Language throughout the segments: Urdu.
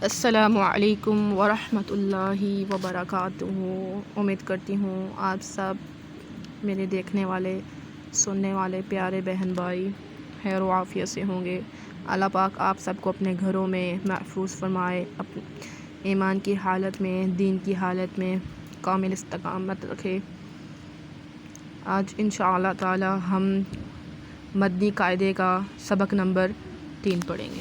السلام علیکم ورحمۃ اللہ وبرکاتہ۔ امید کرتی ہوں آپ سب میرے دیکھنے والے سننے والے پیارے بہن بھائی خیر و عافیت سے ہوں گے۔ اللہ پاک آپ سب کو اپنے گھروں میں محفوظ فرمائے، اپنے ایمان کی حالت میں، دین کی حالت میں کامل استقامت رکھے۔ آج انشاءاللہ تعالی ہم مدنی قاعدے کا سبق نمبر 3 پڑھیں گے۔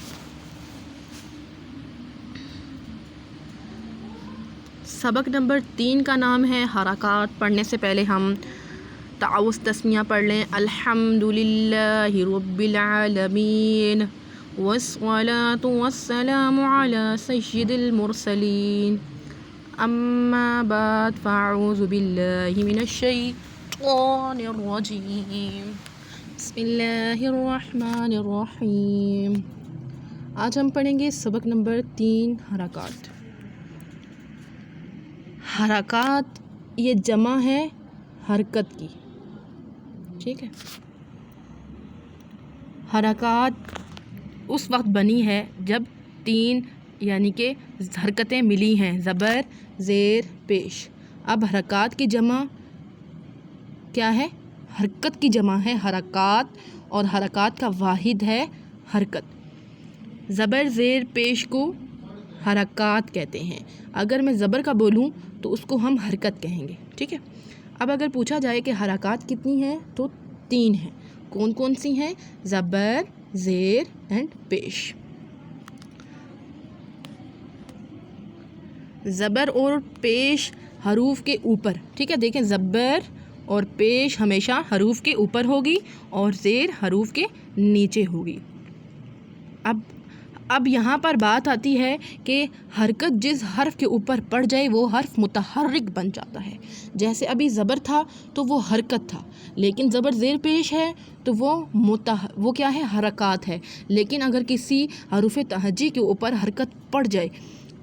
سبق نمبر 3 کا نام ہے حرکات۔ پڑھنے سے پہلے ہم تعوذ تسمیہ پڑھ لیں۔ الحمدللہ رب العالمین والصلاة والسلام علی سید المرسلین، اما بعد فاعوذ باللہ من الشیطان الرجیم، بسم اللہ الرحمن الرحیم۔ آج ہم پڑھیں گے سبق نمبر 3 حرکات۔ حرکات یہ جمع ہے حرکت کی، ٹھیک ہے۔ حرکات اس وقت بنی ہے جب 3 یعنی کہ حرکتیں ملی ہیں، زبر زیر پیش۔ اب حرکات کی جمع کیا ہے؟ حرکت کی جمع ہے حرکات، اور حرکات کا واحد ہے حرکت۔ زبر زیر پیش کو حرکات کہتے ہیں۔ اگر میں زبر کا بولوں تو اس کو ہم حرکت کہیں گے، ٹھیک ہے۔ اب اگر پوچھا جائے کہ حرکات کتنی ہیں تو 3 ہیں۔ کون کون سی ہیں؟ زبر زیر اینڈ پیش۔ زبر اور پیش حروف کے اوپر، ٹھیک ہے۔ دیکھیں زبر اور پیش ہمیشہ حروف کے اوپر ہوگی اور زیر حروف کے نیچے ہوگی۔ اب یہاں پر بات آتی ہے کہ حرکت جس حرف کے اوپر پڑ جائے وہ حرف متحرک بن جاتا ہے۔ جیسے ابھی زبر تھا تو وہ حرکت تھا، لیکن زبر زیر پیش ہے تو وہ کیا ہے؟ حرکات ہے۔ لیکن اگر کسی حروف تہجی کے اوپر حرکت پڑ جائے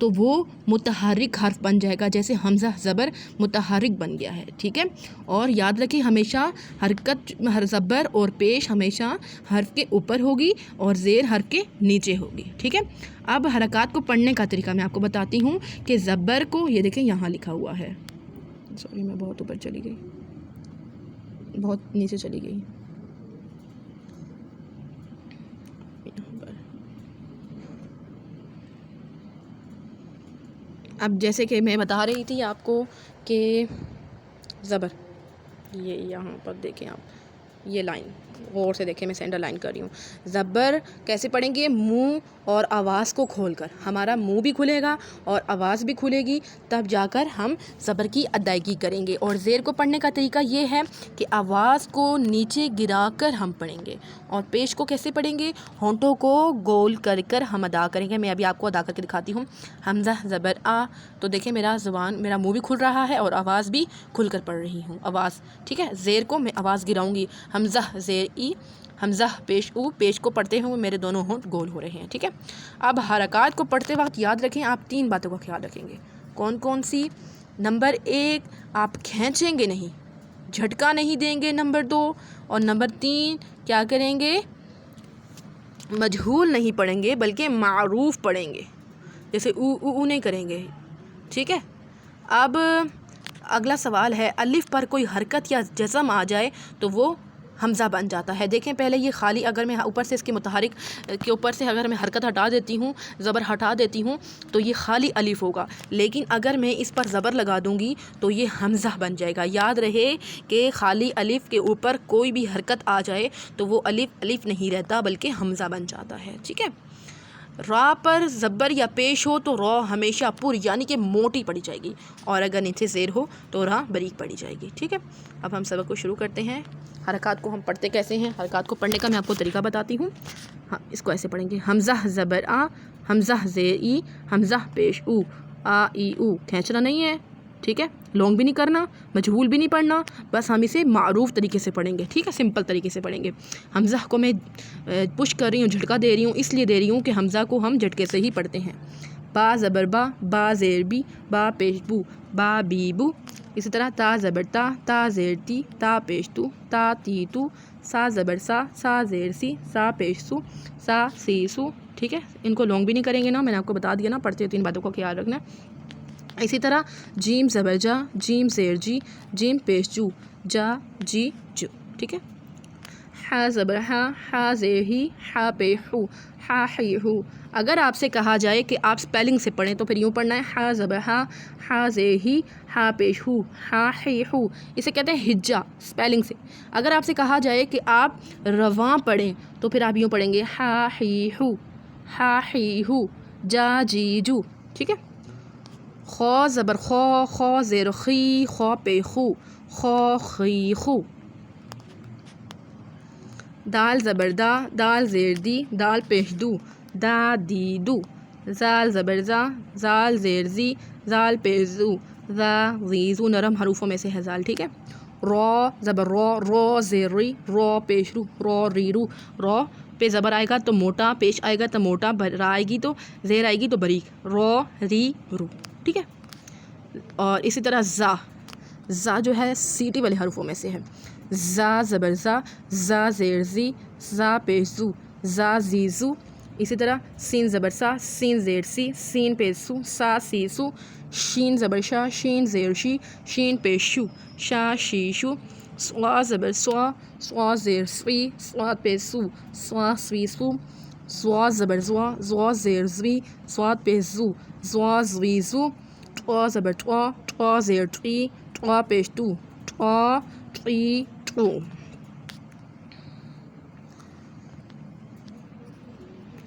تو وہ متحرک حرف بن جائے گا، جیسے حمزہ زبر متحرک بن گیا ہے، ٹھیک ہے۔ اور یاد رکھیں ہمیشہ حرکت زبر اور پیش ہمیشہ حرف کے اوپر ہوگی اور زیر حرف کے نیچے ہوگی، ٹھیک ہے۔ اب حرکات کو پڑھنے کا طریقہ میں آپ کو بتاتی ہوں کہ زبر کو یہ دیکھیں یہاں لکھا ہوا ہے، سوری میں بہت اوپر چلی گئی، بہت نیچے چلی گئی۔ اب جیسے کہ میں بتا رہی تھی آپ کو کہ زبر، یہ یہاں پر دیکھیں آپ، یہ لائن غور سے دیکھیں، میں سینٹر لائن کر رہی ہوں۔ زبر کیسے پڑھیں گے؟ منہ اور آواز کو کھول کر، ہمارا منہ بھی کھلے گا اور آواز بھی کھلے گی، تب جا کر ہم زبر کی ادائیگی کریں گے۔ اور زیر کو پڑھنے کا طریقہ یہ ہے کہ آواز کو نیچے گرا کر ہم پڑھیں گے، اور پیش کو کیسے پڑھیں گے؟ ہونٹوں کو گول کر کر ہم ادا کریں گے۔ میں ابھی آپ کو ادا کر کے دکھاتی ہوں۔ حمزہ زبر آ، تو دیکھیں میرا منہ بھی کھل رہا ہے اور آواز بھی کھل کر پڑھ رہی ہوں، آواز، ٹھیک ہے۔ زیر کو میں آواز گراؤں گی، حمزہ زیر ای، حمزہ پیش او، پیش کو پڑھتے ہوئے میرے دونوں ہونٹ گول ہو رہے ہیں، ٹھیک ہے۔ اب حرکات کو پڑھتے وقت یاد رکھیں، آپ 3 باتوں کا خیال رکھیں گے۔ کون کون سی؟ نمبر 1، آپ کھینچیں گے نہیں، جھٹکا نہیں دیں گے۔ نمبر 2 اور نمبر 3 کیا کریں گے؟ مجہول نہیں پڑھیں گے بلکہ معروف پڑھیں گے، جیسے او نہیں کریں گے، ٹھیک ہے۔ اب اگلا سوال ہے، الف پر کوئی حرکت یا جزم آ جائے تو وہ حمزہ بن جاتا ہے۔ دیکھیں پہلے یہ خالی، اگر میں اوپر سے اس کے متحرک کے اوپر سے اگر میں حرکت ہٹا دیتی ہوں، زبر ہٹا دیتی ہوں تو یہ خالی الف ہوگا، لیکن اگر میں اس پر زبر لگا دوں گی تو یہ حمزہ بن جائے گا۔ یاد رہے کہ خالی الف کے اوپر کوئی بھی حرکت آ جائے تو وہ الف نہیں رہتا بلکہ حمزہ بن جاتا ہے، ٹھیک ہے۔ را پر زبر یا پیش ہو تو را ہمیشہ پوری یعنی کہ موٹی پڑھی جائے گی، اور اگر نیچے زیر ہو تو را باریک پڑھی جائے گی، ٹھیک ہے۔ اب ہم سبق کو شروع کرتے ہیں۔ حرکات کو ہم پڑھتے کیسے ہیں؟ حرکات کو پڑھنے کا میں آپ کو طریقہ بتاتی ہوں۔ ہاں، اس کو ایسے پڑھیں گے، حمزہ زبر آ، حمزہ زیر ای، حمزہ پیش او، آ ای او، کھینچنا نہیں ہے، ٹھیک ہے۔ لونگ بھی نہیں کرنا، مجہول بھی نہیں پڑھنا، بس ہم اسے معروف طریقے سے پڑھیں گے، ٹھیک ہے، سمپل طریقے سے پڑھیں گے۔ حمزہ کو میں پش کر رہی ہوں، جھٹکا دے رہی ہوں، اس لیے دے رہی ہوں کہ حمزہ کو ہم جھٹکے سے ہی پڑھتے ہیں۔ با زبر با، با زیر بی، با پیش بو، با بی بو۔ اسی طرح تا زبر تا، تا زیر تی، تا پیش تو، تا تی تو، سا زبر سا، سا زیر سی، سا پیش سو، سا سی سو، ٹھیک ہے، ان کو لانگ بھی نہیں کریں گے نا، میں نے آپ کو بتا دیا نا، پڑھتے ہوئے 3 باتوں کا خیال رکھنا ہے۔ اسی طرح جیم زبر جا، جیم زیر جی، جیم پیش جو، جا جی جو، ٹھیک ہے۔ ہا زبر ہا، ہا زیر ہی، ہا پہ ہو، ہا ہی ہو۔ اگر آپ سے کہا جائے کہ آپ سپیلنگ سے پڑھیں تو پھر یوں پڑھنا ہے، ہا زبر ہا، ہا زیر ہی، ہا پیش ہو، ہا ہی ہو۔ اسے کہتے ہیں ہجا سپیلنگ سے۔ اگر آپ سے کہا جائے کہ آپ رواں پڑھیں تو پھر آپ یوں پڑھیں گے، ہا ہی ہو، ہا ہی ہو، جا جی جو، ٹھیک ہے۔ خو زبر خو، خو زیر خی، خو پہ خو، خو خی خو۔ دال زبر دا، دال زیر دی، دال پیش دو، دا دی دو۔ زال زبر زا، زال زیر زی، زال پیش زو، زا زی زو۔ نرم حروفوں میں سے ہے زال، ٹھیک ہے۔ رو زبر رو، رو زیر ری، رو پیش رو، رو ری رو۔ رو پہ زبر آئے گا تو موٹا، پیش آئے گا تو موٹا، را آئے گی تو زیر آئے گی تو باریک، رو ری رو، ٹھیک ہے۔ اور اسی طرح زا، زا جو ہے سیٹی والے حروفوں میں سے ہے۔ زا زبر زا، زا زیر زی، زا پیش زو، زا زی زو۔ اسی طرح سین زبر سا، سین زیر سی، سین پیش سو، سا سی سو۔ شین زبر شا، شین زیر شی، شین پیش شو، شا شی شو۔ سوا زبر سوا، سوا زیر سوی، سوا پیش سو، سوا سوی سو۔ زوا زبر زوا، زوا زیر زوی، زوا پیش زو، زوا زوی زو۔ ٹوا زبر ٹوا، ٹوا زیر ٹوی، ٹوا پیش ٹو، ٹوا ٹوی ٹو۔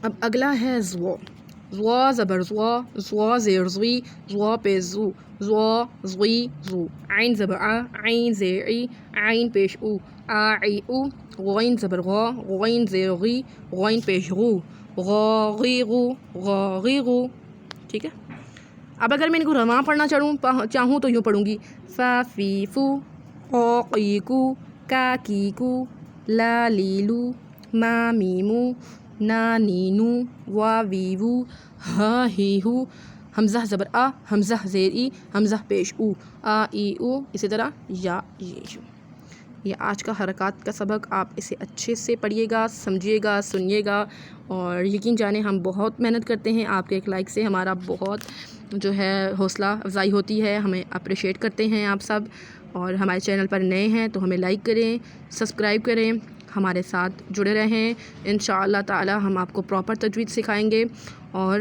اب اگلا ہے زوا۔ زوا زبر زوا، زوا زیر زوی، زوا پیش زو، زوا زوی زو۔ عین زبر آ، عین زیر ای، عین پیش او، آ ای او۔ غین زبر غا، غین زیر غی، غین پیش غو، غا غی غو، غا غی غو، ٹھیک ہے۔ اب اگر میں ان کو رواں پڑھنا چاہوں تو یوں پڑھوں گی، فا فی فو، قو قی کو، کا کی کو، لا لیلو، ما میمو، نا نینو، وا ویوو، ہا ہی ہو۔ حمزہ زبر آ، حمزہ زیر ای، حمزہ پیش او، آ ای او۔ اسی طرح یا یہ یو۔ یہ آج کا حرکات کا سبق، آپ اسے اچھے سے پڑھیے گا، سمجھیے گا، سنیے گا، اور یقین جانیں ہم بہت محنت کرتے ہیں، آپ کے ایک لائک سے ہمارا بہت جو ہے حوصلہ افزائی ہوتی ہے، ہمیں اپریشیٹ کرتے ہیں آپ سب۔ اور ہمارے چینل پر نئے ہیں تو ہمیں لائک کریں، سبسکرائب کریں، ہمارے ساتھ جڑے رہیں۔ انشاءاللہ تعالی ہم آپ کو پراپر تجوید سکھائیں گے، اور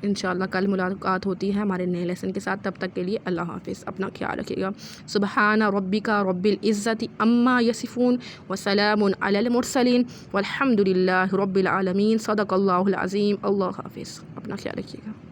انشاءاللہ کل ملاقات ہوتی ہے ہمارے نئے لیسن کے ساتھ۔ تب تک کے لیے اللہ حافظ، اپنا خیال رکھیے گا۔ سبحان ربک رب العزت عما یصفون وسلام علی المرسلین والحمد للہ رب العالمین۔ صدق اللہ العظیم۔ اللہ حافظ، اپنا خیال رکھیے گا۔